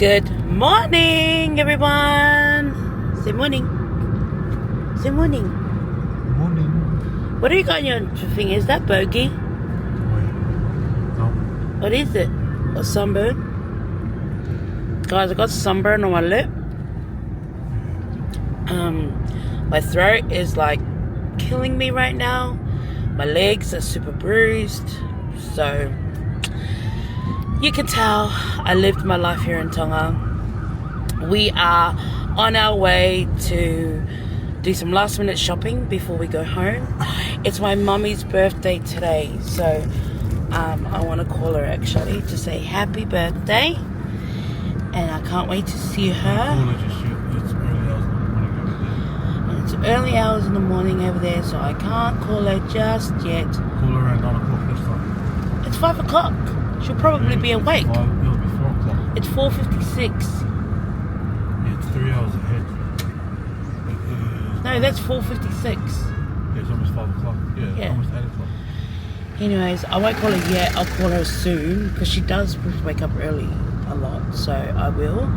Good morning, everyone. Say morning. Say morning. Morning. What do you got on your thing? Is that bogey? Wait. No. What is it? A sunburn? Guys, I got sunburn on my lip. My throat is like killing me right now. My legs are super bruised. So you can tell I lived my life here in Tonga. We are on our way to do some last minute shopping before we go home. It's my mummy's birthday today, so I want to call her actually to say happy birthday, and I can't wait to see her. It's early hours in the morning over there, so I can't call her just yet. Call her around 9 o'clock this time. It's 5 o'clock. She'll probably be awake. It'll be 4 o'clock. It's 4:56. Yeah, it's 3 hours ahead. No, that's 4:56. Yeah, it's almost 5 o'clock. Yeah, almost 8 o'clock. Anyways, I won't call her yet. I'll call her soon because she does wake up early a lot, so I will.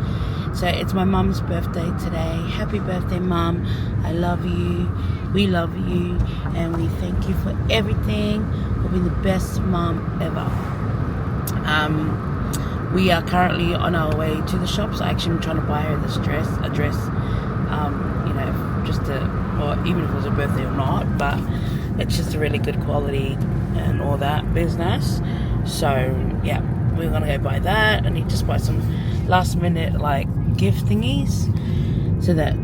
So it's my mum's birthday today. Happy birthday, Mum. I love you. We love you, and we thank you for everything. For being the best mum ever. We are currently on our way to the shops. I actually am trying to buy her this dress, just to, or even if it was a birthday or not, but it's just a really good quality and all that business. So yeah, we're gonna go buy that. I need to just buy some last minute like gift thingies so that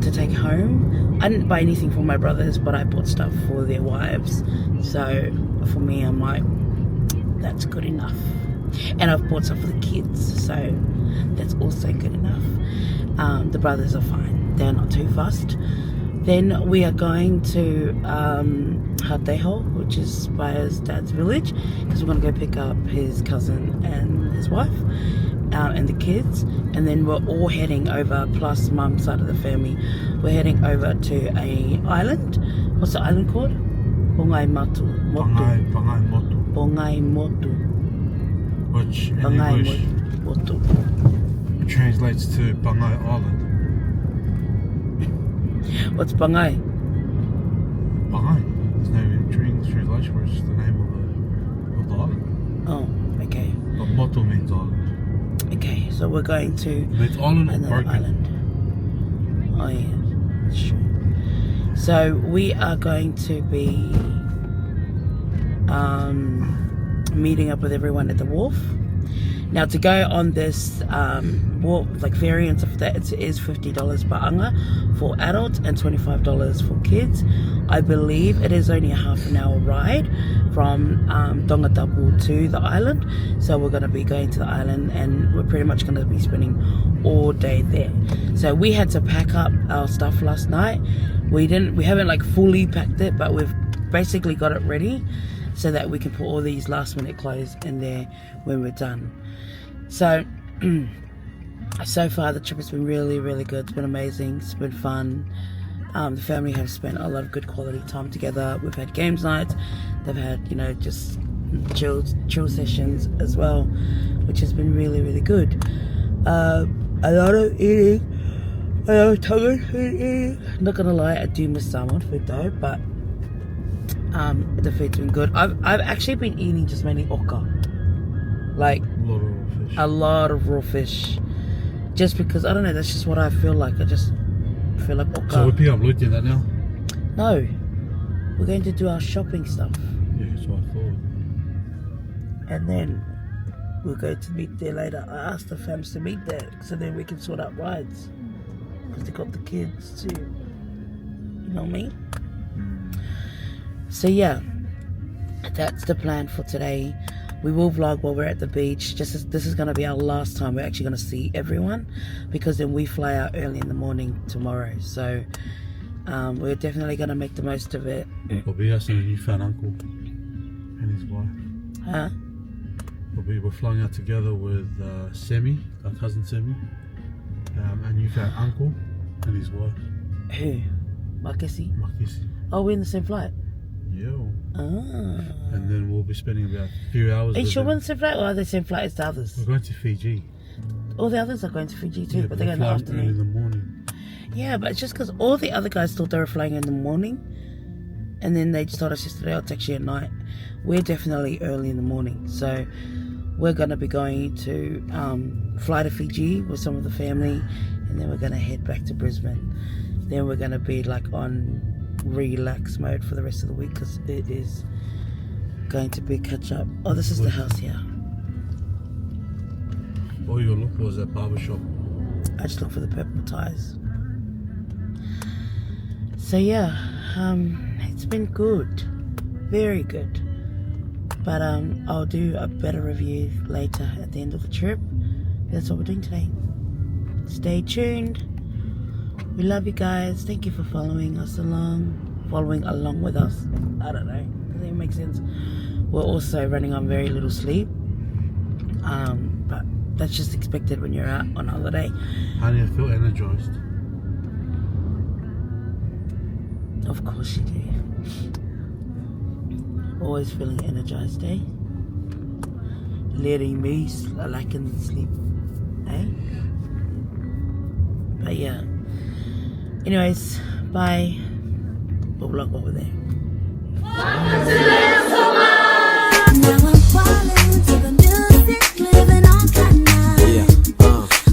to take home. I didn't buy anything for my brothers, but I bought stuff for their wives. So for me, I'm like, that's good enough. And I've bought stuff for the kids, so that's also good enough. The brothers are fine, they're not too fussed. Then we are going to Hateho, which is by his dad's village, because we're going to go pick up his cousin and his wife and the kids. And then we're all heading over, plus mum's side of the family, we're heading over to a island. What's the island called? Bongai Motu. Bongai Motu. Which in Bongai English Motu. translates to Bangai Island. What's Bangai? Bangai. There's no translation, it's just the name of the island. Oh, okay. But Moto means island. Okay, so we're going to It's island or another broken? island. Oh yeah, sure. So we are going to be meeting up with everyone at the wharf. Now to go on this wharf, like variants of that, it is $50 per anga for adults and $25 for kids. I believe it is only a half an hour ride from Tongatapu to the island. So we're going to be going to the island, and we're pretty much going to be spending all day there. So we had to pack up our stuff last night. We haven't like fully packed it, but we've basically got it ready so that we can put all these last minute clothes in there when we're done. So far the trip has been really, really good. It's been amazing. It's been fun. The family have spent a lot of good quality time together. We've had games nights. They've had, just chill sessions as well, which has been really, really good. A lot of eating. A lot of Tongan food eating. Not gonna lie, I do miss salmon food though, but the food's been good. I've actually been eating just mainly oka, like a lot of raw fish, just because I don't know. That's just what I feel like. I just feel like oka. So we're picking up Lutia that now? No, we're going to do our shopping stuff. Yeah, that's what I thought. And then we'll go to meet there later. I asked the fams to meet there so then we can sort out rides, because they got the kids too. You know me. So yeah, that's the plan for today. We will vlog while we're at the beach. This is going to be our last time we're actually going to see everyone, because then we fly out early in the morning tomorrow. So we're definitely going to make the most of it. We'll be asking a new fan uncle and his wife. Huh? We're flying out together with Semi, our cousin Semi, and new fan uncle and his wife. Who? Makisi? Makisi. Oh, we're in the same flight? Yeah. Ah. And then we'll be spending about a few hours. Are you with sure them. we're on the same flight, or are they the same flight as the others? We're going to Fiji. All the others are going to Fiji too, Yeah, but they're going in the flying afternoon. early in the morning. Yeah, but it's just because all the other guys thought they were flying in the morning, and then they just told us yesterday, oh, it's actually at night. We're definitely early in the morning, so we're going to be going to fly to Fiji with some of the family, and then we're going to head back to Brisbane. Then we're going to be like on relax mode for the rest of the week because it is going to be catch up. Oh, this is the house here. All you look for is that barber shop. I just look for the purple ties. So yeah, it's been good, very good. But I'll do a better review later at the end of the trip. That's what we're doing today. Stay tuned. We love you guys. Thank you for following along with us. I don't know, does that make sense? We're also running on very little sleep. But that's just expected when you're out on holiday. Honey, I feel energized. Of course you do. Always feeling energized, eh? Letting me lacking sleep, eh? But yeah. Anyways, bye. We'll vlog over there. Now I'm falling to the music, living on cloud nine.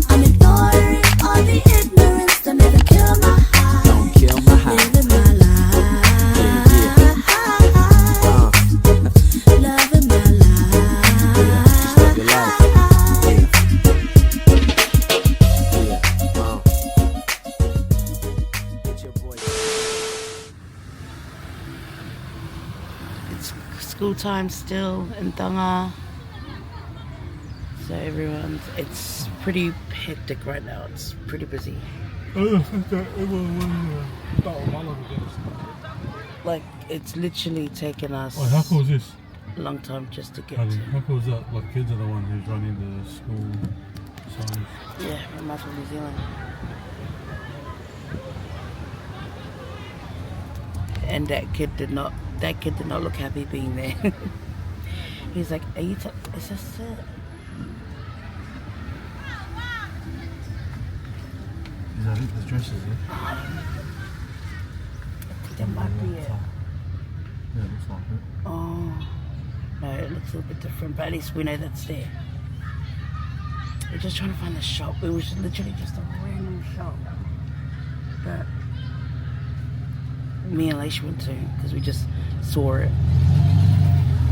I'm ignoring all the ignorance that never kill my heart. Don't kill my heart. Living my life, loving my life. Live your life. It's your boy. It's school time still in Tonga. So it's pretty hectic right now. It's pretty busy. Like, it's literally taken us Oh, how cool is this? a long time just to get Honey, to. how cool is that? Like, kids are the one who's running the school signs. Yeah, I'm out from New Zealand. And that kid did not look happy being there. He's like, are you is this it? Is that it? The dresses, yeah? I think that might be it. Yeah, it looks like it. Oh, no, it looks a little bit different, but at least we know that's there. We're just trying to find the shop. It was literally just a random shop. But me and Leisha went to because we just saw it.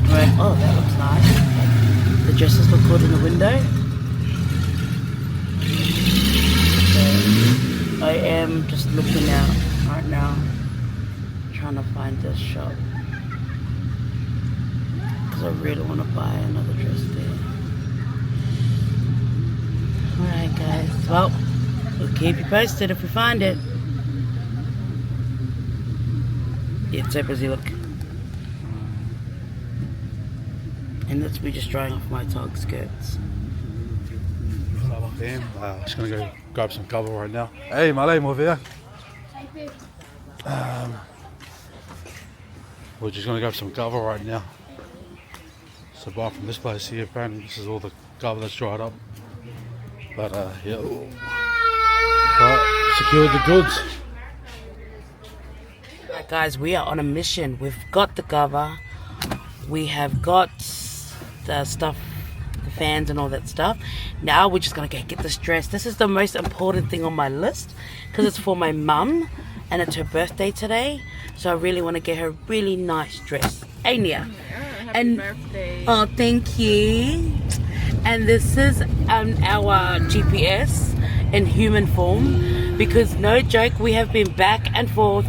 We went, oh, that looks nice. The dresses look good in the window. So I am just looking out right now, trying to find this shop. Because I really want to buy another dress there. Alright guys, well, we'll keep you posted if we find it. Yeah, it's so busy, look. And that's me just drying off my tog skirts. Just gonna go grab some cover right now. Hey, Malay, over here. We're just gonna grab some cover right now. So buy from this place here, apparently this is all the cover that's dried up. But yeah. But secured the goods. Alright guys, we are on a mission. We've got the cover. We have got the stuff, the fans and all that stuff. Now we're just gonna go get this dress. This is the most important thing on my list because it's for my mum and it's her birthday today. So I really want to get her a really nice dress. Hey Nia. Happy birthday. Oh, thank you. And this is our GPS in human form because no joke, we have been back and forth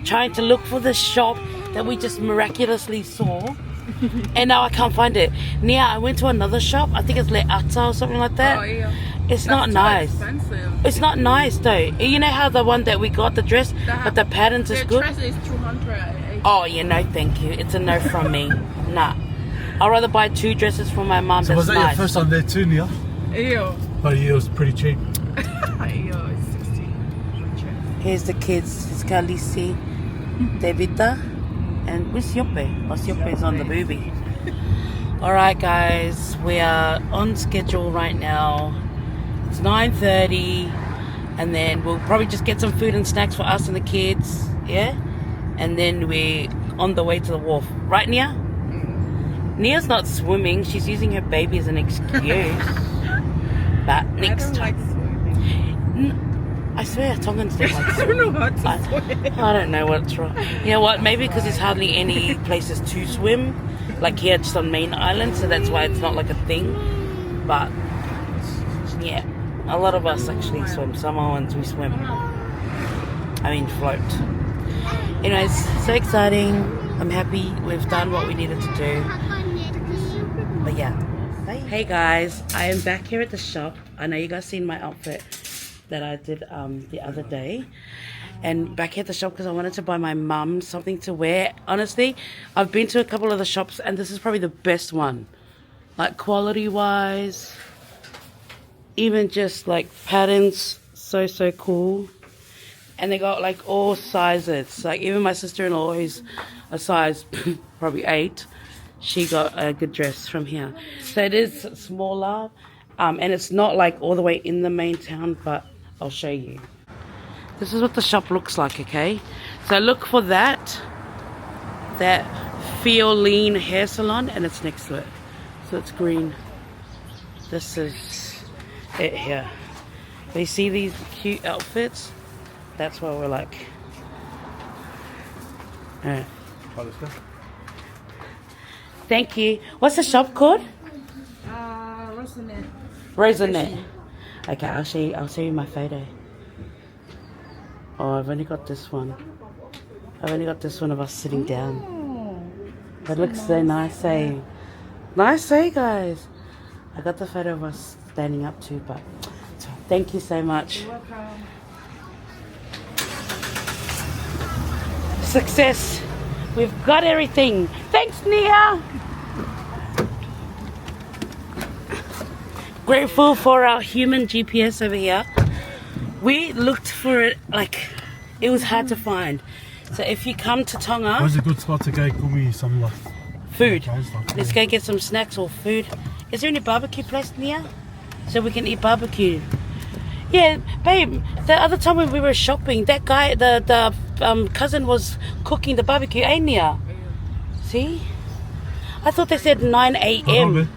trying to look for the shop that we just miraculously saw. And now I can't find it. Nia, I went to another shop. I think it's Le Ata or something like that. Oh, yeah. It's That's not too nice. Expensive. It's not nice though. You know how the one that we got, the dress, but the patterns is The good? dress is 200. Oh, yeah, no thank you. It's a no from me. Nah. I'd rather buy 2 dresses for my mum. So was that nice. your first time there too, Nia? Ew. But yeah, it was pretty cheap. Ew, it's 16. Here's the kids. It's Khaleesi, Devita, and where's Yope? Oh, Yope's on the booby. Alright guys, we are on schedule right now. It's 9:30 and then we'll probably just get some food and snacks for us and the kids, yeah? And then we're on the way to the wharf. Right, Nia? Nia's not swimming, she's using her baby as an excuse. But next I don't like time. swimming. I swear Tongans don't like I swimming. don't know how to swim. I don't know what's wrong. You know what? Maybe because there's hardly any places to swim. Like here, just on main island, so that's why it's not like a thing. But yeah, a lot of us actually swim. Samoans, we swim. I mean, float. Anyways, so exciting. I'm happy we've done what we needed to do. But yeah. Bye. Hey guys, I am back here at the shop. I know you guys seen my outfit that I did the other day, and back here at the shop because I wanted to buy my mum something to wear. Honestly, I've been to a couple of the shops and this is probably the best one, like quality wise, even just like patterns, so cool. And they got like all sizes, like even my sister-in-law who's a size probably 8, she got a good dress from here. So it is smaller, and it's not like all the way in the main town, but I'll show you. This is what the shop looks like, okay? So look for that Feel Lean hair salon, and it's next to it. So it's green. This is it here. You see these cute outfits? That's what we're like. Alright. Thank you. What's the shop called? Rosanet. Okay, I'll show you my photo. Oh, I've only got this one. I've only got this one of us sitting down. That looks so nice, eh? Nice, eh, guys? I got the photo of us standing up too, but thank you so much. You're welcome. Success. We've got everything. Thanks, Nia. Grateful for our human GPS over here. We looked for it, like, it was hard to find. So if you come to Tonga, Where's a good spot to go? Give me some like food. stuff. Let's go get some snacks or food. Is there any barbecue place near? So we can eat barbecue. Yeah, babe, the other time when we were shopping, that guy, the cousin was cooking the barbecue, ain't Nia? See? I thought they said 9 a.m.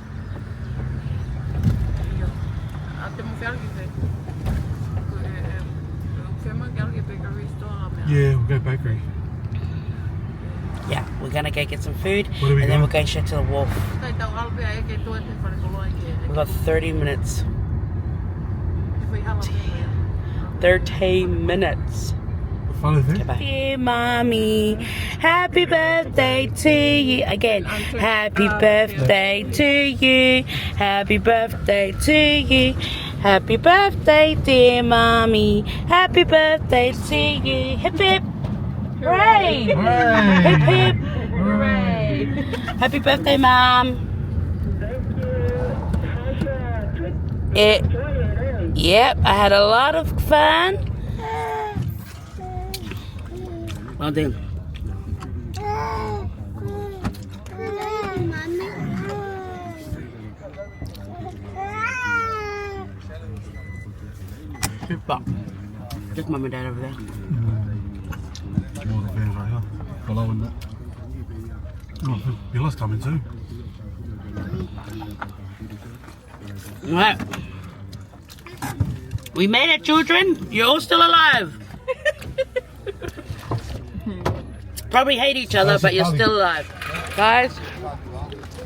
Yeah, we'll go bakery. Yeah, we're gonna go get some food, Where do we and then go? we're going straight to the wharf. We've got 30 minutes. 30 minutes. Follow there. Okay, bye. Dear mommy, happy birthday to you. Again, happy birthday to you. Happy birthday to you. Happy birthday, dear mommy. Happy birthday to you. Hip hip. Hooray! Hooray! Hip hip. Hooray! Happy birthday, mom. Yep, I had a lot of fun. Well done. But just mum and dad over there. More of the bears right here. Below and that. Oh, Billa's coming too. Alright. We made it, children. You're all still alive. Probably hate each other, but you're still alive. Guys,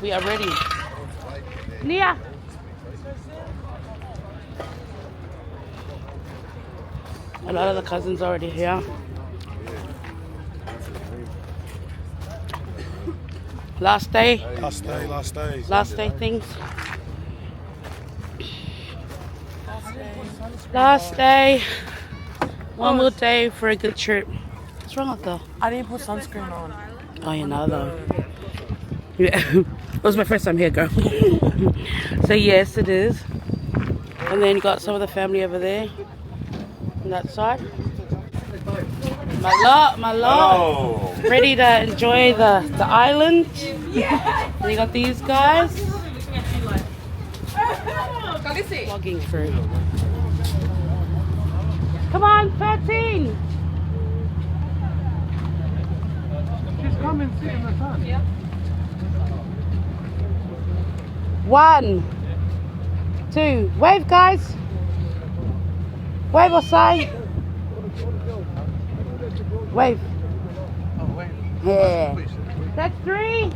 we are ready. Nia. A lot of the cousins are already here. Last day. Last day things. Last day. One more day for a good trip. What's wrong with that? I didn't put sunscreen on. Oh, you know though. Yeah, it was my first time here, girl. So yes, it is. And then you got some of the family over there on that side. My lot. Ready to enjoy the island. And you got these guys. Vlogging through. Come on, 13. Just come and sit in the sun. 1, 2. Wave, guys. Wave or say. Wave. Oh, wait. Yeah. That's 3.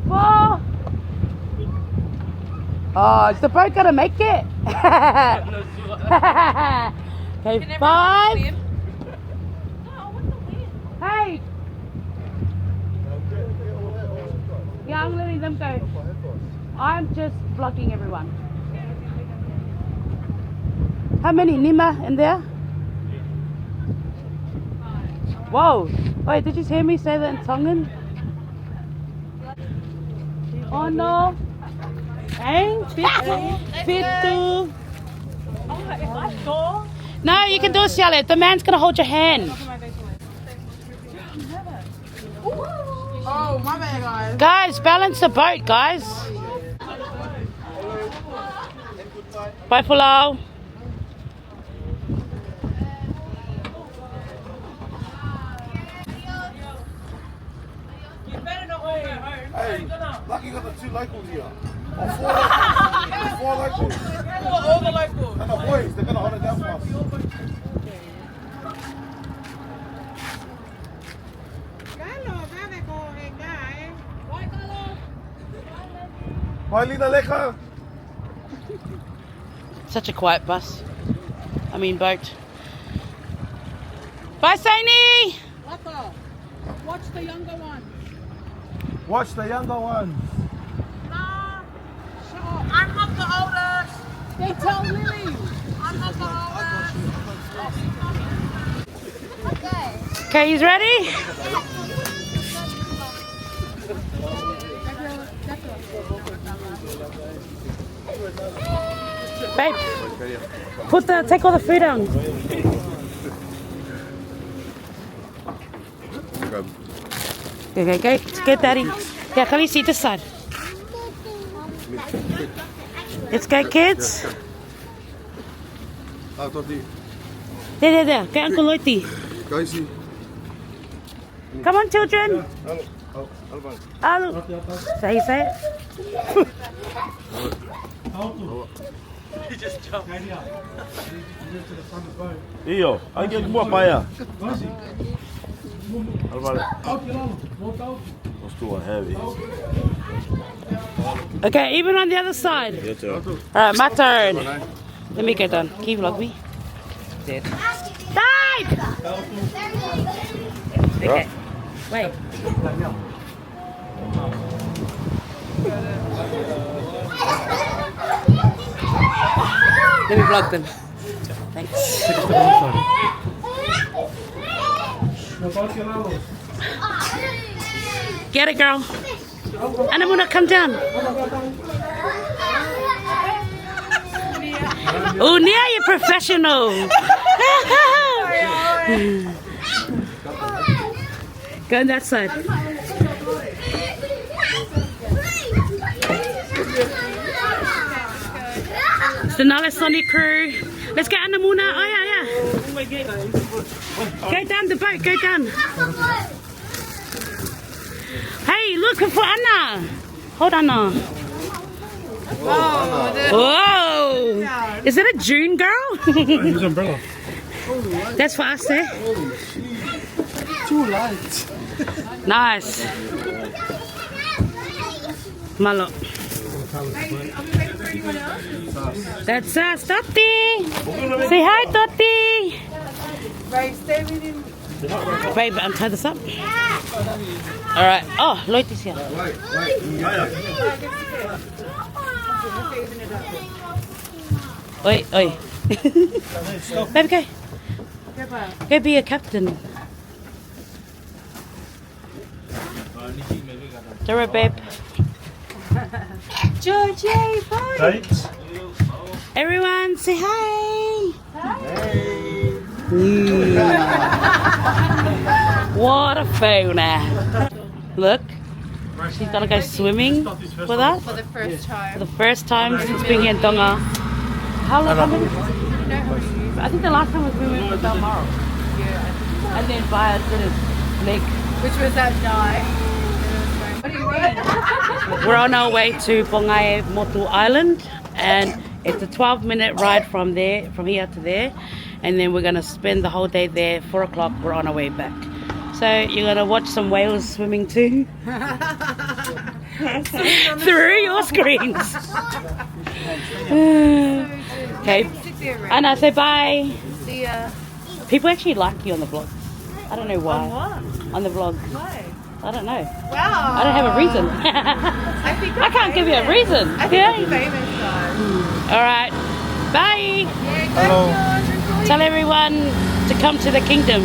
4. Oh, is the boat gonna make it? Okay, 5. Hey. Yeah, I'm letting them go. I'm just vlogging everyone. How many Nima in there? Whoa. Wait, did you hear me say that in Tongan? Oh no. Hey, Fitu. No, you can do it, Charlotte. The man's gonna hold your hand. Oh, my bad, guys. Guys, balance the boat, guys. Bye, Pulau. Hey, lucky got the 2 locals here. Or 4 locals. 4 locals. All the locals. And the boys, they're gonna hold it down for us. Bye, Lina Leka. Such a quiet bus. I mean boat. Bye, Saini. Watch the younger one. Watch the younger ones. I'm not the oldest. They tell Lily. I'm not the oldest. Okay, you ready? Babe, take all the food down. Okay, get daddy. Yeah, come here, see this side. Let's go, kids. There. Get Uncle Loti. Come on, children. Hello. Say it. Iyo, hay que ir para allá. That's too heavy. Okay, even on the other side. Your turn. Alright, my turn. Let me get done. Can you vlog me? Dead. Died! Okay. Wait. Let me vlog them. Thanks. Get it, girl. Anamuna, come down. Oh, Nia, you're professional. Go on that side. It's the Nala Sonic crew. Let's get Anamuna. Oh, yeah. Go down the boat, go down. Hey, look for Anna. Hold Anna. Whoa. Is it a June girl? His umbrella. That's for us, eh? Too light. Nice. Malo. That's us, Toti. Say hi, Toti. Right, stay with him. Babe, untie this up. All right. Oh, Lloyd is here. Oi. Babe, go. Go be a captain. Dora, babe. Georgie, bye. Dates. Everyone, say hi. What a fauna. Look, she's gonna go swimming with us For the first time. for the first time since being here in Tonga. How many? I think the last time was we went to Balmoral. Yeah. And then by a lake. Which was that night. What do you mean? We're on our way to Pongai Motu Island, and it's a 12-minute ride from here to there, and then we're gonna spend the whole day there. 4 o'clock, we're on our way back. So you're gonna watch some whales swimming too through your screens. Okay, Anna, say bye. See ya. People actually like you on the vlog. I don't know why. On what? On the vlog. Why? I don't know. Wow. I don't have a reason. I think I can't give you a reason. I think Yeah. I'm famous though. All right. Bye. Hello. Tell everyone to come to the kingdom.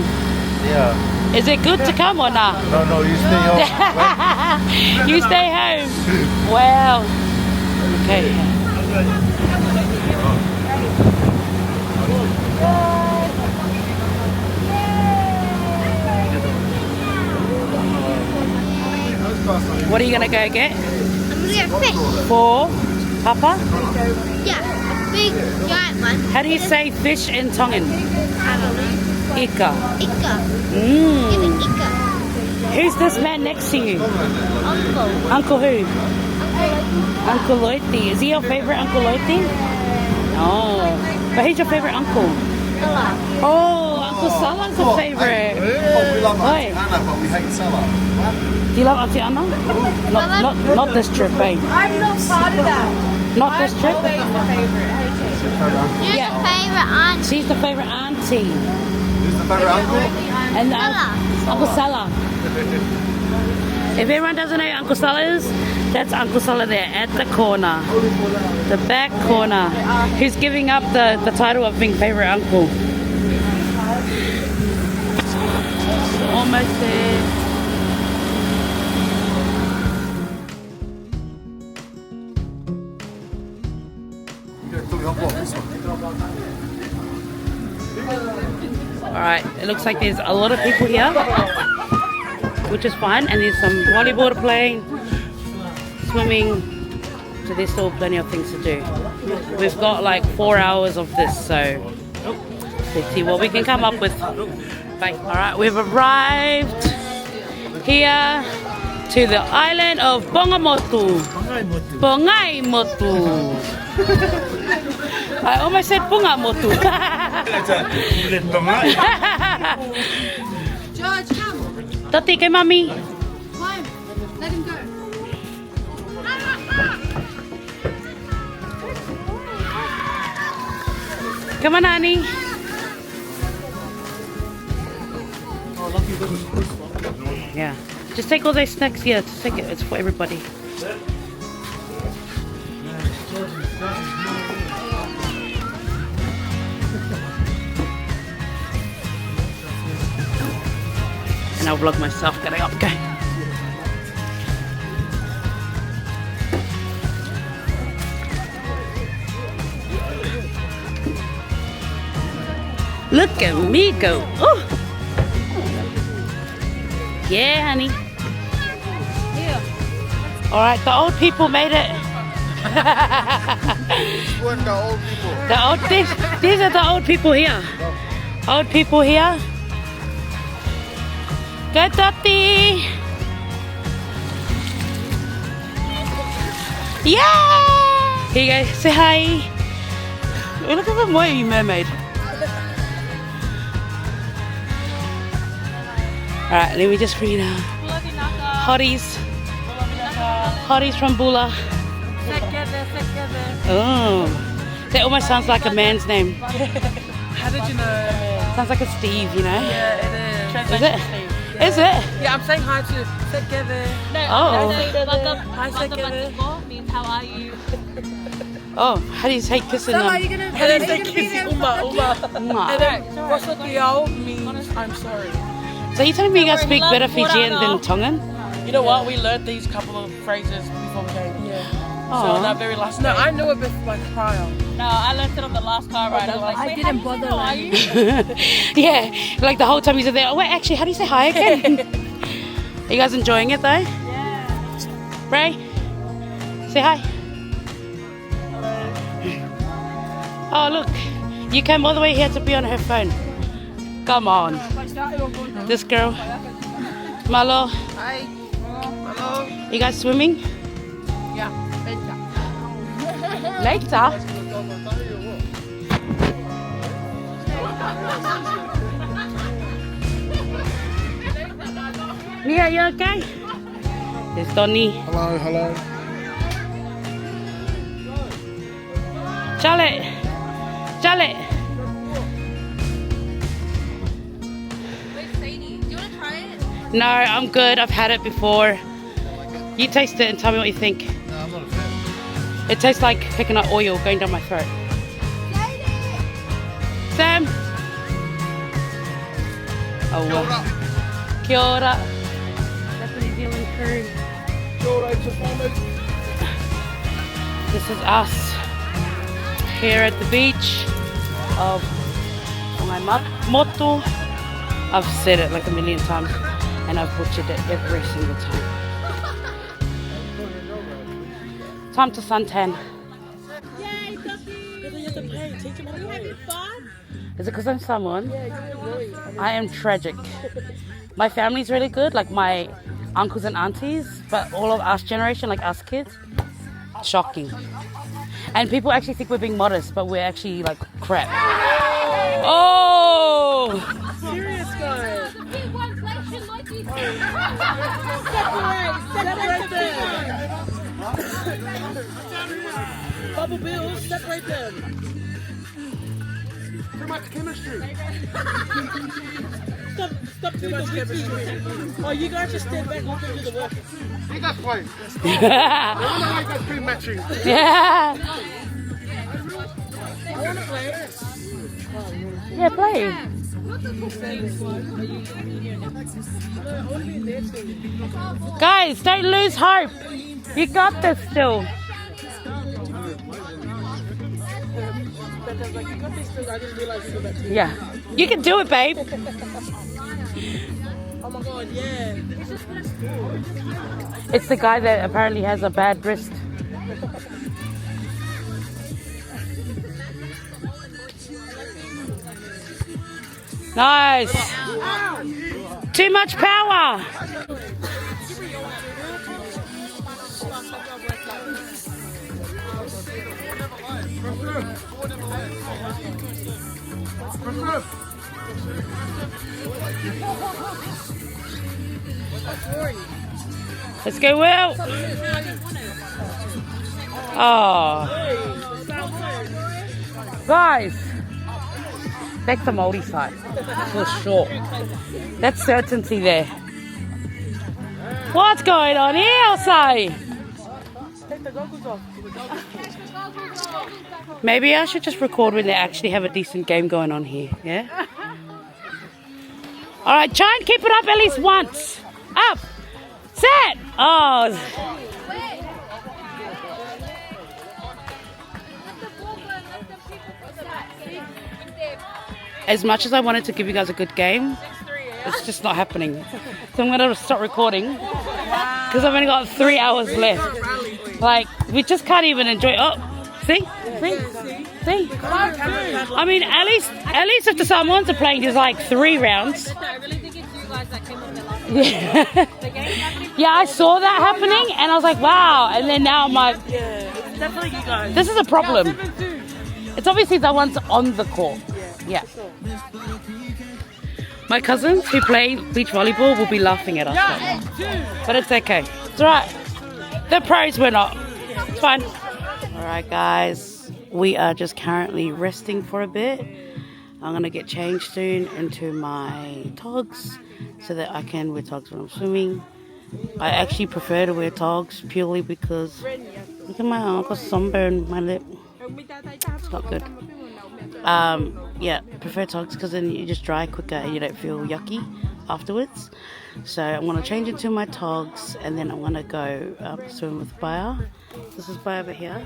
Yeah. Is it good to come or not? No, you stay home. You stay home. Wow. Okay. What are you gonna go get? I'm gonna get a fish. For Papa? Yeah, a big giant one. How do you say fish in Tongan? I don't know. Ika. Ika. Mm. Get an Ika. Who's this man next to you? Uncle. Uncle who? Uncle Loiti. Is he your favorite Uncle Loiti? Oh. But who's your favorite uncle? Ella. Oh, Uncle Sala's a favorite. We love Oi. Auntie Anna, but we hate Salah. Do you love Auntie Anna? Not this trip, eh? I'm not part of that. Not this trip? Always the favorite. You're Yeah. your favorite aunt. She's the favorite auntie. Who's the favorite uncle? And Sala. Uncle Sala. If everyone doesn't know who Uncle Sala is, that's Uncle Sala there at the corner. The back corner. Who's giving up the title of being favorite uncle. Almost there. Alright, it looks like there's a lot of people here, which is fine, and there's some volleyball to play, swimming, so there's still plenty of things to do. We've got like 4 hours of this, so let's see what we can come up with. Bye. Alright, we've arrived here to the island of Pongamotu. Pongaimotu. I almost said Pungamotu. George, come. Tati, kay mami. Climb. Let him go. Come on, Annie. Yeah. Just take all those snacks here. Just take it. It's for everybody. And I'll vlog myself getting up. Go. Look at me go. Oh. Yeah, honey. Yeah. All right, the old people made it. What the old people? These are the old people here. Old people here. Go, Tati. Yeah. Here you go. Say hi. Oh, look at the moe mermaid. Alright, let me just read Hotties. Hotties from Bula. Oh. That almost sounds like a man's name. How did you know? Sounds like a Steve, you know? Yeah, it is. Is it? Is it? Yeah, I'm saying hi to Sekeve. Oh. Hi, Sekeve. Means how are you? Oh, how do you say kissing them? And then say kissy uma. Mwah. And then Rosokiao means I'm sorry. So you telling me you guys speak better Fijian than Tongan? You know what? We learned these couple of phrases before we came. Yeah. So Oh. that very last No, day. I knew it before, like prior. No, I left it on the last car ride. I was like, I didn't bother. Are you? Yeah, like the whole time he's there. Oh, wait, actually, how do you say hi again? Are you guys enjoying it though? Yeah. Ray, say hi. Oh, look, you came all the way here to be on her phone. Come on. This girl. Malo. Hi. Hello. You guys swimming? Yeah. Later? Yeah, you okay? It's Donnie. Hello, hello. Charlotte. Charlotte. Wait, Sadie, do you want to try it? No, I'm good. I've had it before. You taste it and tell me what you think. No, I'm not a fan. It tastes like coconut oil going down my throat. Sam. Oh, well. Kia ora. That's the New Zealand crew. This is us here at the beach of Moto. I've said it like a million times and I've butchered it every single time. Time to suntan. Yay, Is it because I'm Samoan? I am tragic. My family's really good, like my uncles and aunties, but all of us generation, like us kids, shocking. And people actually think we're being modest, but we're actually like crap. Oh! Serious guy. Bubble Bills, separate them. Too much chemistry. Stop doing the chemistry. Oh, you guys just stand back and do the work. You guys play. I Yeah. wonder how you guys play matching. Yeah, I want to play. play. Guys, don't lose hope. You got this still. Because like you got this thing, I didn't realize you did that too. Yeah. You can do it, babe. Oh my god, yeah. It's the guy that apparently has a bad wrist. Nice. Too much power. Let's go, Will. Oh. Guys, back to Māori side, for sure. That's certainty there. What's going on here, I'll say? Take the goggles off. Maybe I should just record when they actually have a decent game going on here, yeah? Alright, try and keep it up at least once. Up. Set. Oh. As much as I wanted to give you guys a good game, it's just not happening. So I'm going to stop recording because I've only got 3 hours left. Like, we just can't even enjoy. Oh, see? See? I mean, at least if the Samoans are playing, there's like 3 rounds. I really think it's you guys that came up with the last Yeah. Yeah, I saw that happening and I was like, wow. And then now I'm like, Yeah, it's definitely you guys. this is a problem. 7-2. It's obviously the ones on the court. Yeah. My cousins who play beach volleyball will be laughing at us. right now. But it's okay. It's alright. The pros were not. It's fine. Alright guys, we are just currently resting for a bit. I'm going to get changed soon into my togs so that I can wear togs when I'm swimming. I actually prefer to wear togs purely because look at my arm, I've got sunburn my lip. It's not good. Yeah, prefer togs because then you just dry quicker and you don't feel yucky afterwards. So I'm going to change into my togs and then I'm going to go swim with Baya. This is Baya over here.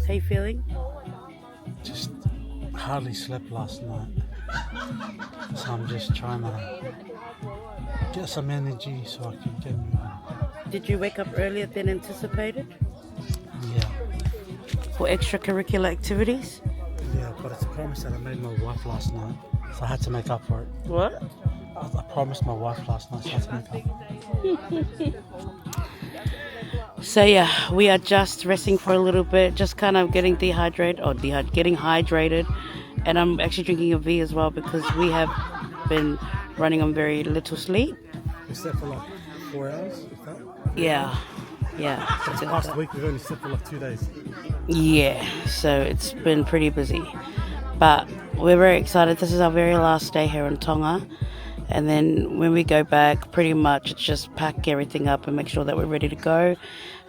How you feeling? Just hardly slept last night. So I'm just trying to get some energy so I can get moving. Did you wake up earlier than anticipated Yeah. for extracurricular activities? Yeah, but it's a promise that I made my wife last night. So I had to make up for it. What? I promised my wife last night, so I had to make up. So yeah, we are just resting for a little bit, just kind of getting getting hydrated, and I'm actually drinking a V as well because we have been running on very little sleep. We slept for like 4 hours, if that? Yeah. The past week we've only slept for like 2 days. Yeah, so it's been pretty busy, but we're very excited. This is our very last day here in Tonga, and then when we go back, pretty much it's just pack everything up and make sure that we're ready to go.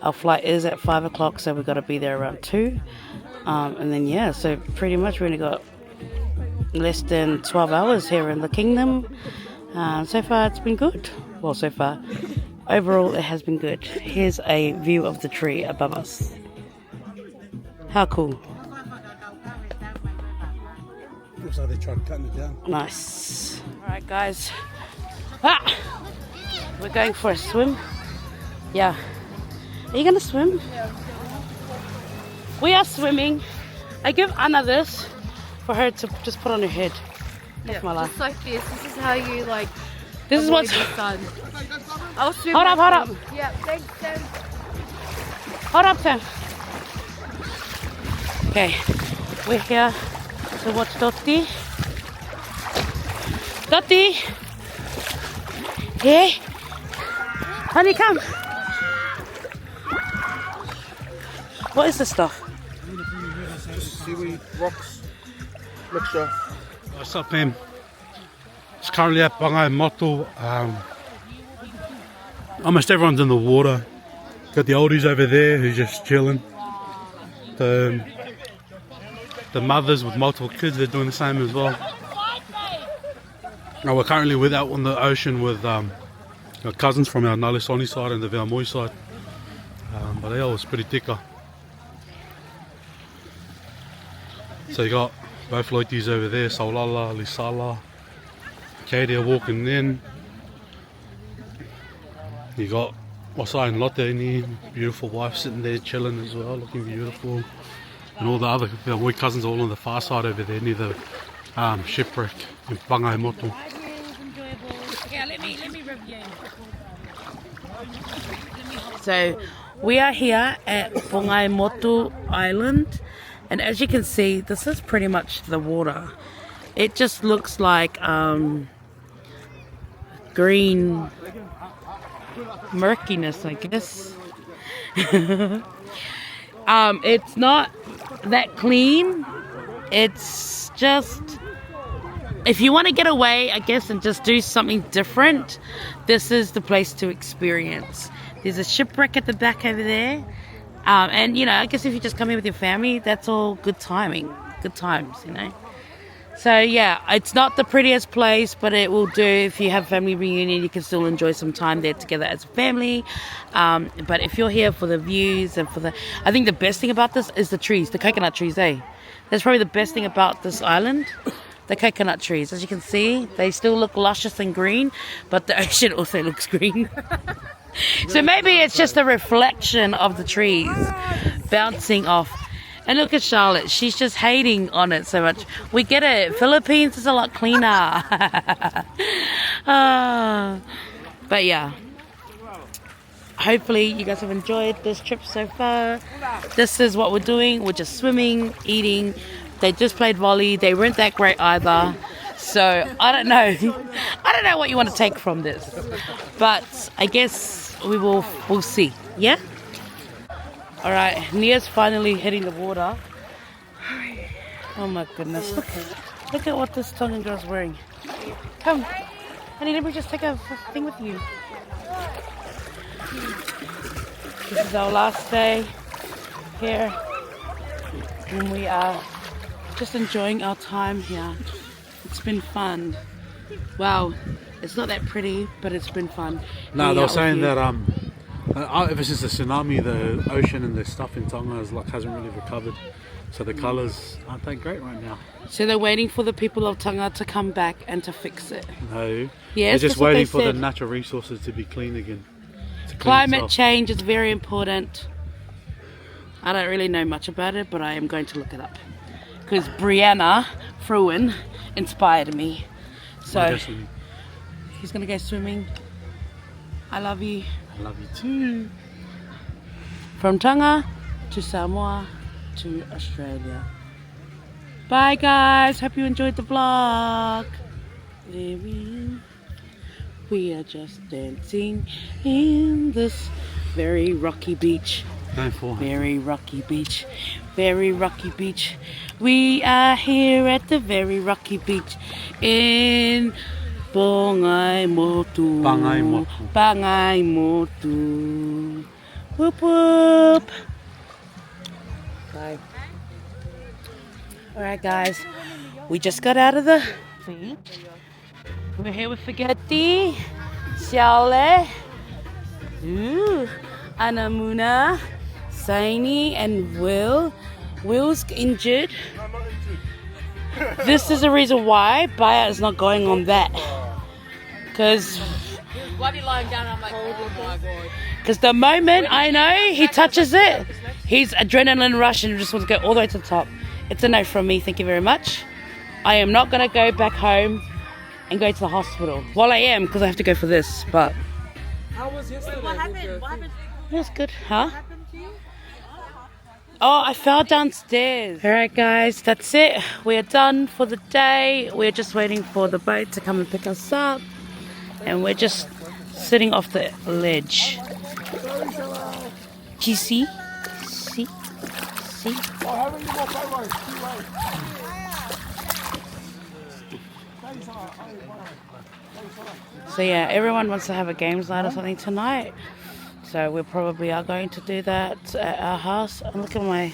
Our flight is at 5 o'clock, so we've got to be there around 2, and then yeah, so pretty much we only got less than 12 hours here in the kingdom. So far it's been good. Well, so far overall it has been good. Here's a view of the tree above us. How cool. Looks like they tried cutting it down. Nice. Alright guys, we're going for a swim. Yeah, are you gonna swim? We are swimming. I give Anna this for her to just put on her head. That's my life. Just like this. This is how you like. This is what's. the sun. I'll swim. Hold up, hold up. Yeah, thanks, Sam. Hold up, Sam. Okay, we're here to watch Dottie. Dottie! Hey! Honey, come! What is this stuff? Seaweed, rocks, mixture. What's up, man? It's currently at Bangai Motu. Almost everyone's in the water. Got the oldies over there who's just chilling. The mothers with multiple kids, they're doing the same as well. Now we're currently out on the ocean with our cousins from our Nalisoni side and the Vaumui side. But they all was pretty tika. So you got both loities over there, Saulala, Lisala, Katie are walking in. You got Osai and Lotte in here, beautiful wife sitting there chilling as well, looking beautiful. And all the other Vaumui cousins are all on the far side over there near the shipwreck in Bangai Motu. So we are here at Bangai Motu Island, and as you can see, this is pretty much the water. It just looks like green murkiness, I guess. It's not that clean. It's just, if you want to get away, I guess, and just do something different, this is the place to experience. There's a shipwreck at the back over there, and you know, I guess if you just come here with your family, that's all good timing, good times, you know. So yeah, it's not the prettiest place, but it will do. If you have family reunion, you can still enjoy some time there together as a family. But if you're here for the views and I think the best thing about this is the trees, the coconut trees, eh? That's probably the best thing about this island, the coconut trees. As you can see, they still look luscious and green, but the ocean also looks green. So maybe it's just a reflection of the trees bouncing off. And look at Charlotte, she's just hating on it so much. We get it, Philippines is a lot cleaner. But yeah, hopefully you guys have enjoyed this trip so far. This is what we're doing, we're just swimming, eating. They just played volley, they weren't that great either. So I don't know what you want to take from this. But I guess we'll see, yeah? Alright, Nia's finally hitting the water. Oh my goodness. Look at what this Tongan girl's wearing. Come. Honey, let me just take a thing with you. This is our last day here. And we are just enjoying our time here. It's been fun. Wow. It's not that pretty, but it's been fun. No, they were saying that Ever since the tsunami, the ocean and the stuff in Tonga hasn't really recovered. So the colours aren't that great right now. So they're waiting for the people of Tonga to come back and to fix it. No. Yes, they're that's just what they waiting for the said. natural resources to be clean again. To clean Climate itself. change is very important. I don't really know much about it, but I am going to look it up. Because Brianna Fruin inspired me. So Definitely. he's going to go swimming. I love you. I love you too. From Tonga to Samoa to Australia. Bye guys, hope you enjoyed the vlog. We are just dancing in this very rocky beach. Going for Very rocky beach. Very rocky beach. We are here at the very rocky beach in Bangai Motu. Bangai Motu. Bangai Motu. Whoop whoop. Bye. Alright guys, we just got out of the beach. We're here with Fagati, Xiaole, Anamuna, Saini and Will. Will's injured. This is the reason why Baya is not going on that. Because Bloody lying down, I'm like, oh my god. the moment I know he touches it, he's adrenaline rush and just wants to go all the way to the top. It's a no from me, thank you very much. I am not going to go back home and go to the hospital. Well, I am because I have to go for this, but How was yesterday? What happened? What happened? it was good, huh? Oh, I fell downstairs. Alright guys, that's it. We are done for the day. We're just waiting for the boat to come and pick us up. And we're just sitting off the ledge. Do you see? See? See? So yeah, everyone wants to have a games night or something tonight. So we probably are going to do that at our house. And look at my...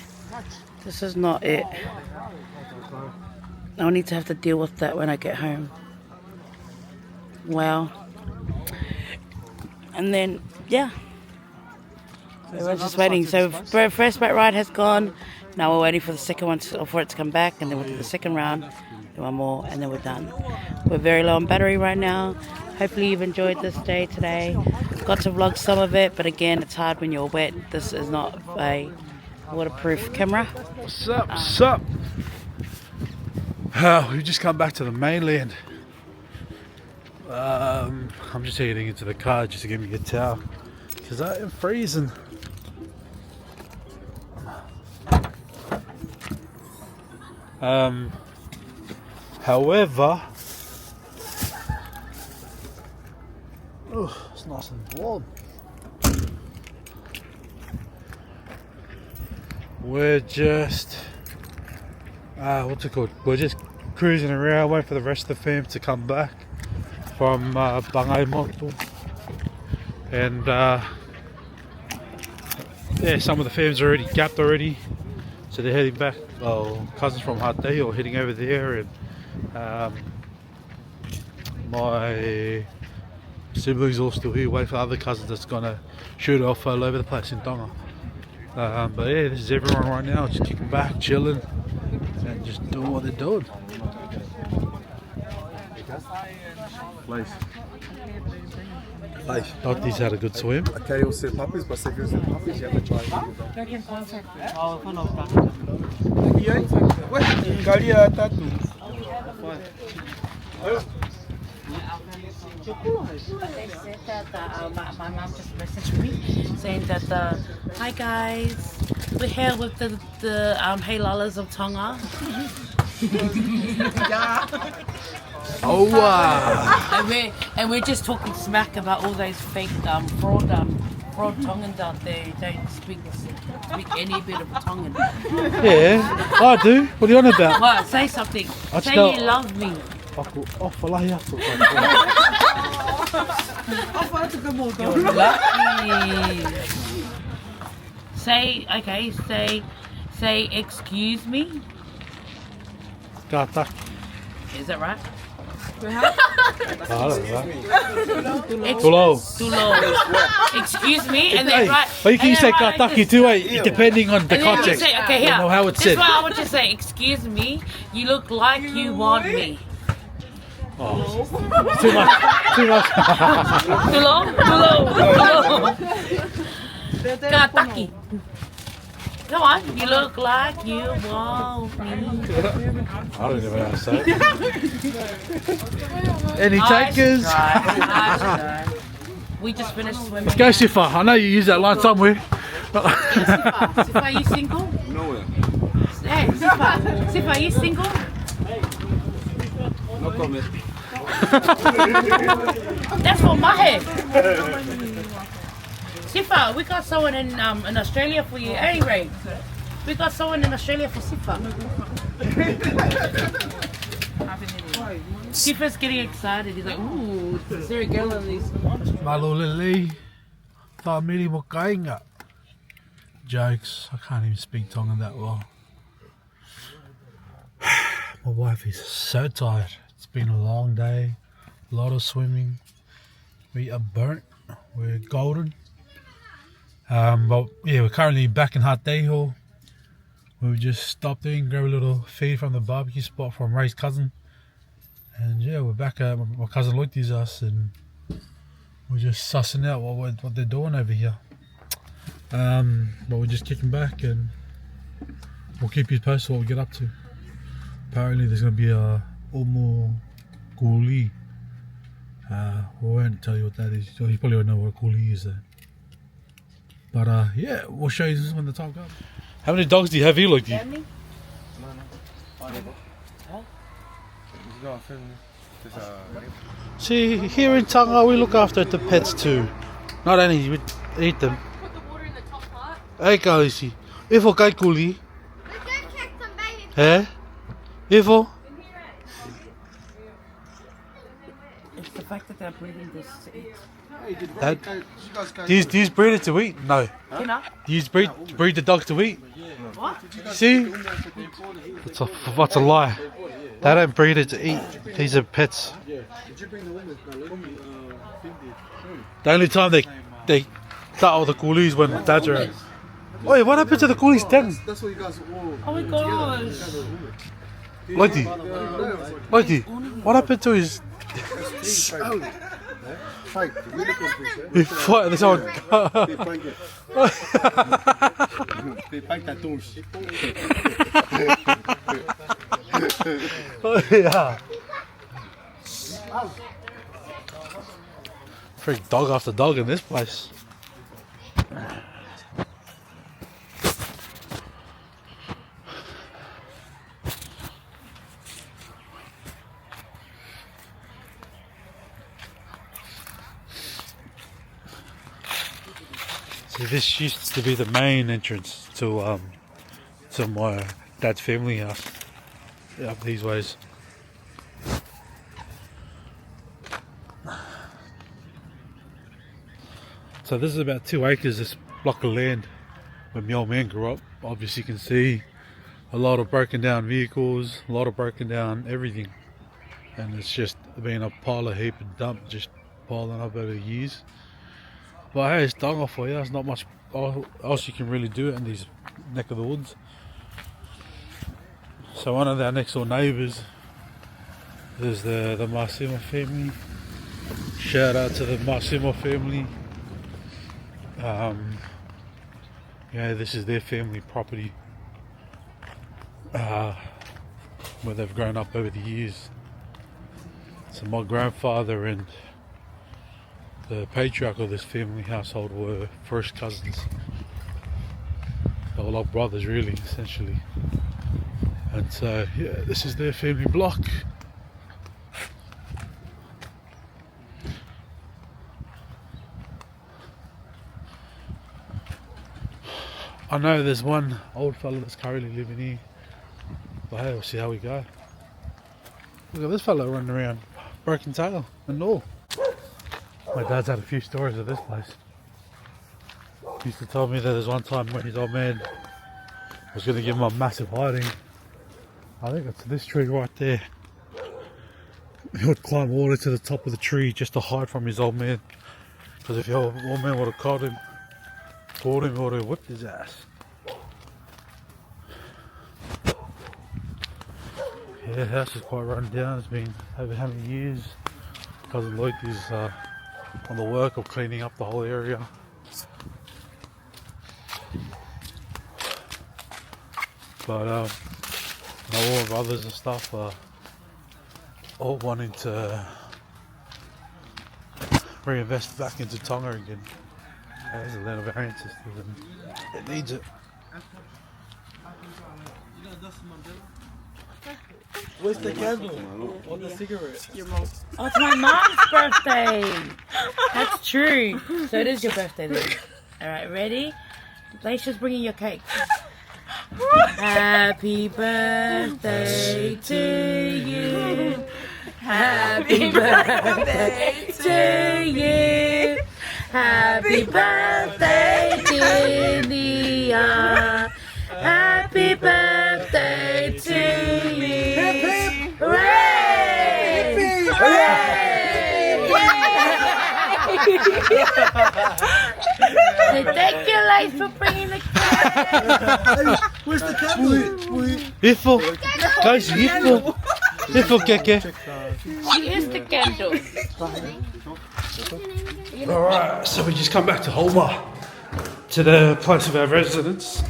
This is not it. I'll need to have to deal with that when I get home. Wow. And then, yeah. We're just waiting. So first boat ride has gone. Now we're waiting for the second one for it to come back. And then we'll do the second round. Do one more and then we're done. We're very low on battery right now. Hopefully you've enjoyed this day today. Got to vlog some of it, but again, it's hard when you're wet. This is not a waterproof camera. What's up? What's up? We've just come back to the mainland. I'm just heading into the car just to get me a towel because I am freezing. However, it's nice and warm. We're just, what's it called? We're just cruising around, waiting for the rest of the fam to come back from Bangai Motu. And yeah, some of the fams are already gapped already, so they're heading back. Well, cousins from Hatei are heading over there, and my siblings all still here, waiting for other cousins that's gonna shoot off all over the place in Tonga. But yeah, this is everyone right now, just kicking back, chilling, and just doing what they're doing. Dotty's had a good swim. Okay, you'll see puppies, but if you're seeing puppies, you have to try. They said that my mom just messaged me saying that hi guys, we're here with the Hey Lalas of Tonga. Oh wow! and we're just talking smack about all those fake fraud Tongans out there who don't speak any bit of Tongan. Yeah, I do. What are you on about? What? Say something. I Say just you love me. You're lucky. Say excuse me. Gata. Is that right? Tulo. Tulo. Excuse me, and then right. But you can and say then right- kataki too, depending on the and then you context. say, okay, here. know how it's this is said. what I want you to say. Excuse me, you look like you want me. Oh, too much. Tulo, tulo, tulo. Kataki. Come on, you look like you want me. I don't know how to say it. Any Nice takers? try, nice try. We just finished swimming. Let's go, Sifa. I know you use that line somewhere. Sifa, are you single? Nowhere. Hey, Sifa, are you single? No comment. That's for my head. Sifa, we got someone in Australia for you. Anyway, we got someone in Australia for Sifa. Sifa's getting excited. He's like, ooh, is there a girl in these? Malolele. Tamiri mo kainga. Jokes. I can't even speak Tongan that well. My wife is so tired. It's been a long day. A lot of swimming. We are burnt. We're golden. But yeah, we're currently back in Hateho. We just stopped in, grab a little feed from the barbecue spot from Ray's cousin. And yeah, we're back at my cousin Loiti's house, and we're just sussing out what they're doing over here. But we're just kicking back, and we'll keep you posted what we get up to. Apparently there's going to be a Omo Kuli. We won't tell you what that is. So you probably won't know what Kuli is there. But yeah, we'll show you this when the time comes. How many dogs do you have here, like you? See, here in Tonga we look after the pets too. Not only we eat them. Put the water in the top pot. Hey, Kaisi. Ifo kai kuli. Let's go check some babies. Eh? Ifo? It's the fact that they're breeding this to eat. Dad, do you breed it to eat? No. You know? Do you breed the dogs to eat? What? See? What's a lie? They don't breed it to eat. These are pets. The only time they start all the coolies when dads are out. Wait, what happened to the coolies then? That's what you guys all. Oh my gosh. Loitie, what happened to his... Fight. Really confused. He fought this one. They fight tattoos. Yeah. Freak dog after dog in this place. See, this used to be the main entrance to my dad's family house. Up these ways. So this is about 2 acres, this block of land where my old man grew up. Obviously you can see a lot of broken down vehicles, a lot of broken down everything. And it's just been a pile of heap and dump, just piling up over the years. But hey, it's Tonga for you. There's not much else you can really do in these neck of the woods. So one of our next door neighbours is the Masimo family. Shout out to the Masimo family. Yeah, this is their family property where they've grown up over the years. So my grandfather and the patriarch of this family household were first cousins. They were like brothers really, essentially. And so yeah, this is their family block. I know there's one old fella that's currently living here. But hey, we'll see how we go. Look at this fella running around, broken tail and all. My dad's had a few stories of this place. He used to tell me that there's one time when his old man was going to give him a massive hiding. I think it's this tree right there. he would climb all the way to the top of the tree just to hide from his old man. Because if your old man would have caught him, he would have whipped his ass. Yeah, the house is quite run down. It's been over how many years? Cousin Luke is on the work of cleaning up the whole area. But all my brothers and stuff are all wanting to reinvest back into Tonga again. It's the land of our ancestors and it needs it. Where's the candle? Or the cigarette? Oh, it's my mom's birthday. That's true. So it is your birthday then. All right, ready? Laisha's bringing your cake. Happy birthday to you. Happy birthday to you. Happy birthday, dear Nia. Happy birthday to you. Hooray! Hooray! Thank you, Lice, for bringing the cake. Where's the candle? Ifo! Guys, Ifo! Ifo, Keke! She is the candle. Alright, so we just come back to Homa, to the place of our residence.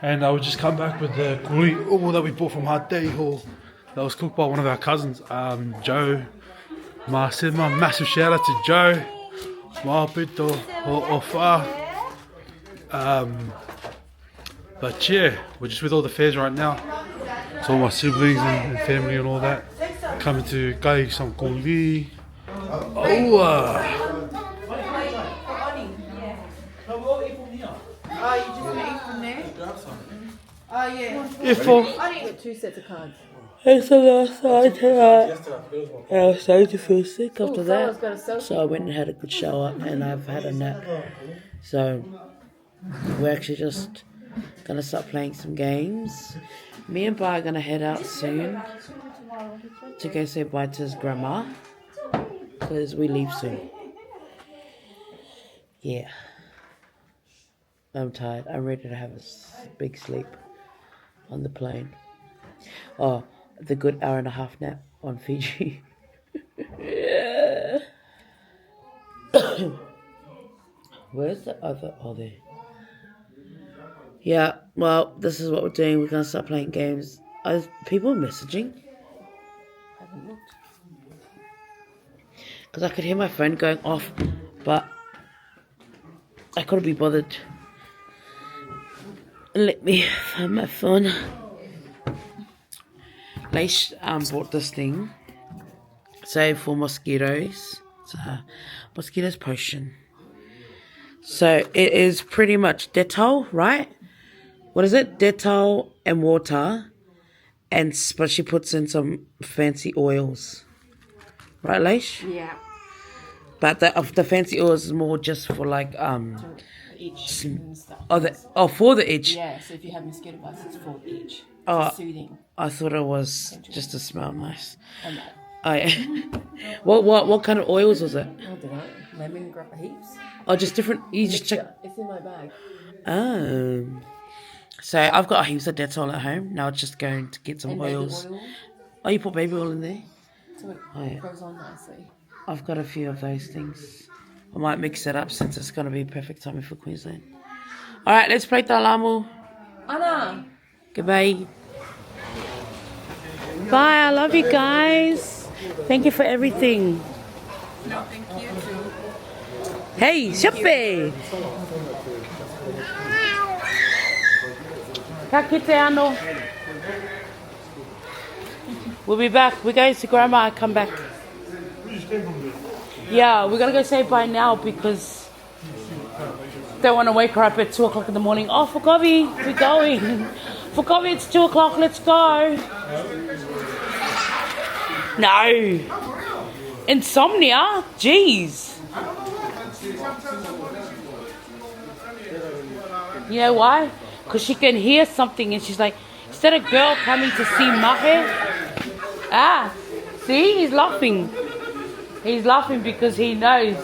And I would just come back with the kuri that we bought from Hatei Hall that was cooked by one of our cousins, Joe. Massive shout out to Joe. Mahapito Ofa. But yeah, we're just with all the fairs right now. So all my siblings and family and all that. Coming to Kai some kuri. Oh, yeah. Ifo. I didn't get 2 sets of cards. It's the last night tonight. And I was starting to feel sick after Someone's that. got a selfie. So I went and had a good shower and I've had a nap. So we're actually just gonna start playing some games. Me and Ba are gonna head out soon to go say bye to his grandma because we leave soon. Yeah. I'm tired. I'm ready to have a big sleep on the plane. Oh, the good hour and a half nap on Fiji. Yeah. Where's the other? Oh, there. Yeah, well, this is what we're doing. We're going to start playing games. Are people messaging? I haven't looked. Because I could hear my phone going off, but I couldn't be bothered. Let me find my phone. Leish bought this thing. So for mosquitoes. It's a mosquitoes potion. So it is pretty much Dettol, right? What is it? Dettol and water. But she puts in some fancy oils. Right, Leish? Yeah. But the fancy oils is more just for like Itch and stuff. For the itch. Yeah, so if you have mosquito bites, it's for itch. Oh, It's soothing. I thought it was just to smell nice. And Oh yeah. What kind of oils was it? I don't know, lemongrass heaps. Oh, just different. You just check. It's in my bag. So I've got heaps of Dettol at home. Now it's just going to get some And oils. baby oil, Oh, you put baby oil in there? so it Oh yeah. goes on nicely. I've got a few of those things. I might mix it up since it's going to be perfect timing for Queensland. All right, let's play Talamu. Anna! Goodbye. Bye. I love you guys. Thank you for everything. No, thank you. Hey, Shepe. Kakiteano. We'll be back. We're going to Grandma. I come back. Yeah, we're going to go say bye now because don't want to wake her up at 2 o'clock in the morning. Oh, Fukabi, we're going. Fukabi, it's 2 o'clock. Let's go. No. Insomnia? Jeez. You know why? Because she can hear something and she's like, is that a girl coming to see Mahe? See, he's laughing. He's laughing because he knows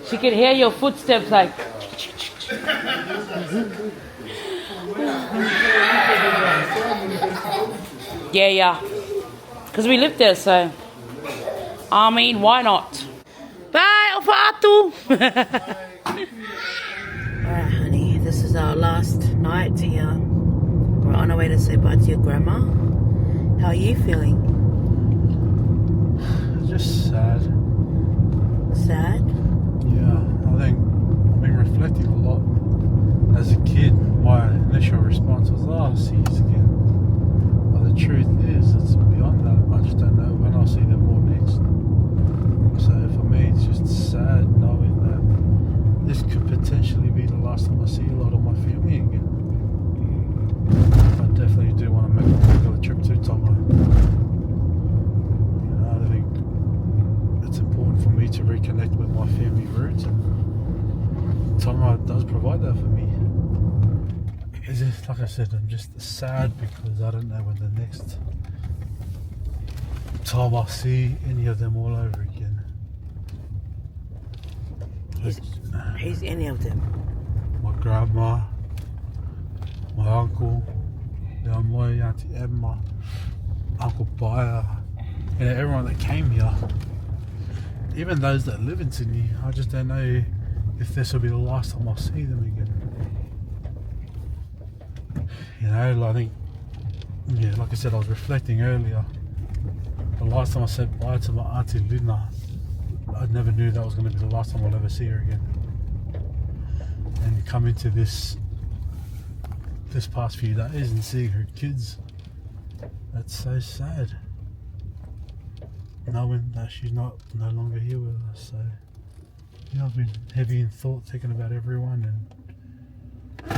she can hear your footsteps like. Yeah. Because we live there, so. I mean, why not? Bye, Ofatu! Alright, honey, this is our last night here. We're on our way to say bye to your grandma. How are you feeling? Just sad. Sad? Yeah, I think I've been reflecting a lot. As a kid, my initial response was, oh, I'll see you again. But the truth is, it's beyond that. I just don't know when I'll see them all next. So for me, it's just sad knowing that this could potentially be the last time I see a lot of my family again. I definitely do want to make a regular trip to Tonga. You know, I think it's important for me to reconnect with my family roots, and Tonga does provide that for me. It's just, like I said, I'm just sad because I don't know when the next time I'll see any of them all over again. Who's any of them? My grandma, my uncle, my auntie Emma, Uncle Baya, and everyone that came here. Even those that live in Sydney, I just don't know if this will be the last time I'll see them again. You know, I think, yeah, like I said, I was reflecting earlier. The last time I said bye to my auntie Lina, I never knew that was going to be the last time I'll ever see her again. And come into this past few days and seeing her kids, that's so sad. Knowing that she's no longer here with us. So, you know, I've been heavy in thought, thinking about everyone and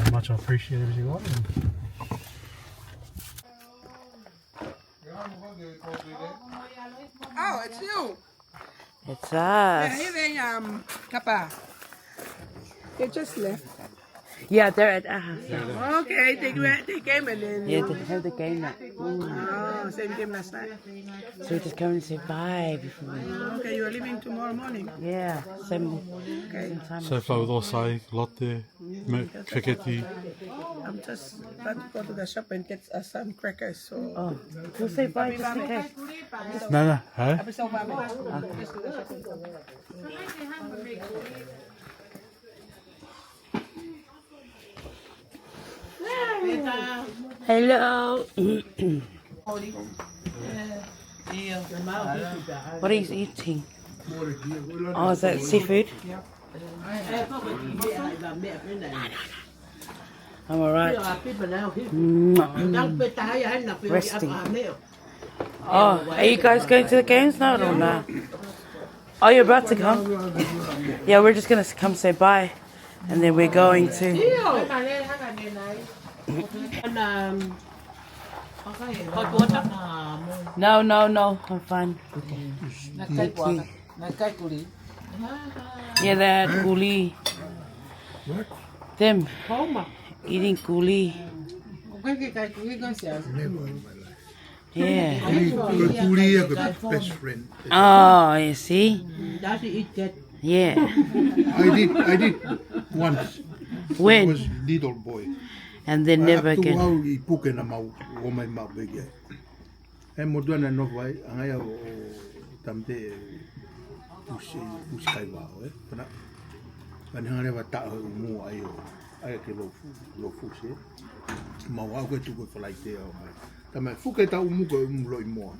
how much I appreciate everything of them. Oh, it's you. It's us. Hey there, Kappa. They just left. Yeah, they're at our house now. Okay, they came and then. Yeah, they have the game now. Oh, same game last night. So we just come and say bye before we... Okay, you're leaving tomorrow morning. Yeah, same time. So far with Osai, Lotte, Keketi. I'm just about to go to the shop and get some crackers. So. Oh, we'll say bye just in case. No, hey? Hello. What are you eating? Oh, is that seafood? I'm alright. Resting. Oh, are you guys going to the games now or no? Oh, you're about to come? Yeah, we're just going to come say bye. And then we're going to... No, I'm fine. Thank you. Yeah, that kuli. Them eating kuli. Yeah. Kuli is the best friend. Oh, you see? Yeah. I did once. When? I was little boy. And then never again. I puke na mau o mai mau bege. E mo dona no vai angai o tamte uskai wa e. Pana ani hane wa ta o mu ai o. Ai ke lo fu se. Ma wa ko tu ko fly te o. Tama fuke ta umu ko umu lo mo.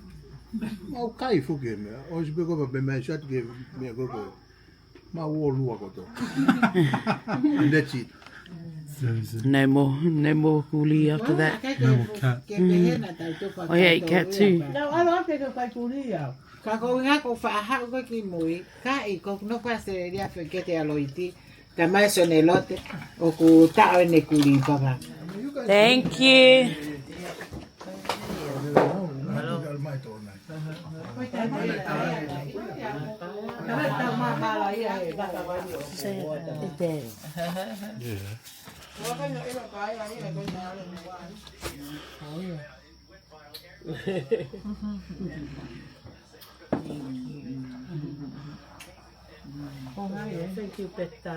Ma kai fuke me. O se ko ba me chat ke me ko ko. Ma wo lu ko to. And that's it. No more kuli after that. No more cat. Oh yeah, eat cat too. Kako nga ko fa ko ki mui ka I ko no pa se ria fe ke te aloiti ta mai sonelote o ku ta ne kuli papa. Thank you. Yeah. Thank you, Peta.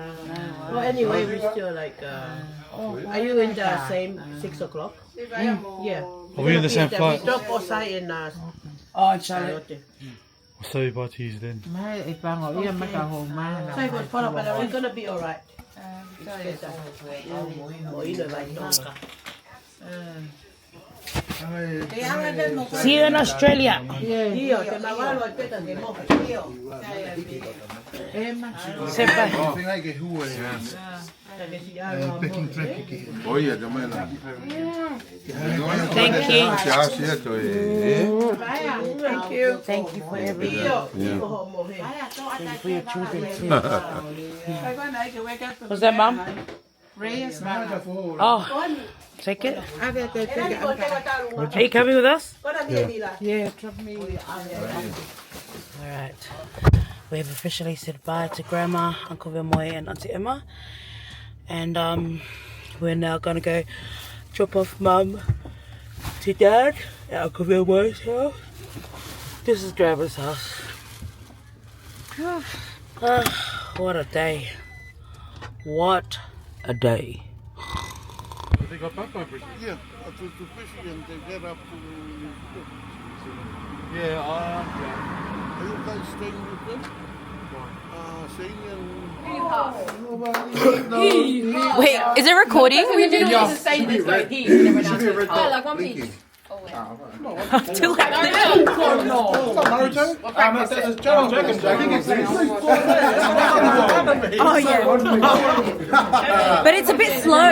Well, anyway, we still like. Are you in the same 6 o'clock? Yeah. Are we in the same We flight? drop outside in Oh, Charlotte. Charlotte. I'll say bye to you then. Mai e pango ia maka ho mana. So we're gonna be alright. Oh, you know, like Tonga. See you in Australia. Io, te na walo Peta de mo. Io. Say bye. Whengai ke hua e. Oia, te mai la. Thank you. Te asi e to e. Thank you. Thank you for everything. Yeah. For your children too. What's that, Mom? Oh, take it. Are you coming with us? Yeah, drop me. All right. We have officially said bye to Grandma, Uncle Vemoy, and Auntie Emma. And we're now going to go drop off Mum to Dad at Uncle Vemoy's house. This is Grandma's house. What a day. What a day. They got back by Brisbane. Yeah, I was to fishing and they get up to... Yeah, Are you guys staying with them? Wait, is it recording? We didn't need to say this though. He never announced it. Oh, like one piece. Too late. Oh yeah. But it's a bit slow.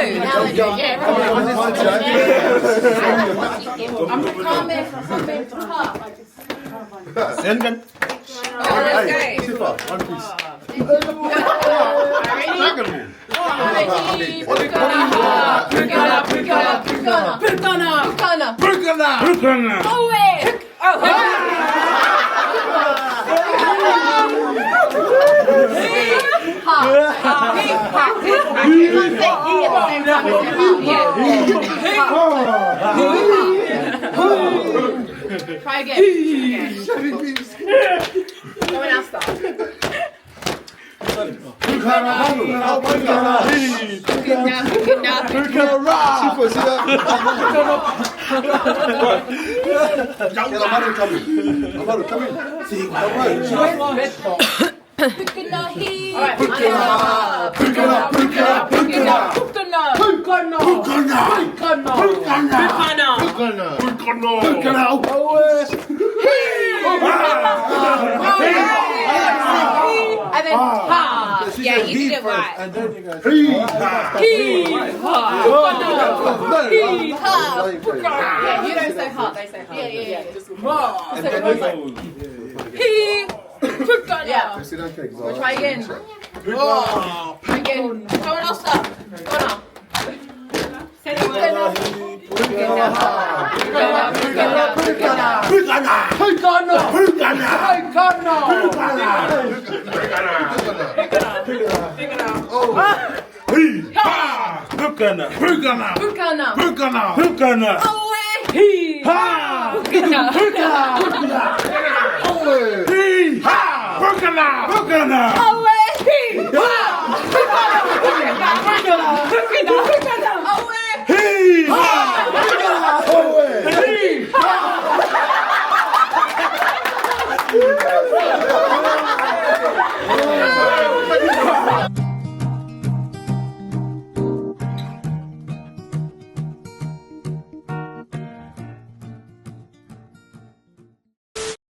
Try again. Someone else start. And then ha. Yeah, you did it right. And then you go... Yeah, you don't say ha, they say ha. Yeah. Just And then yeah. We'll try again. Try again. Someone else start. Go on. Say the word. Pukana!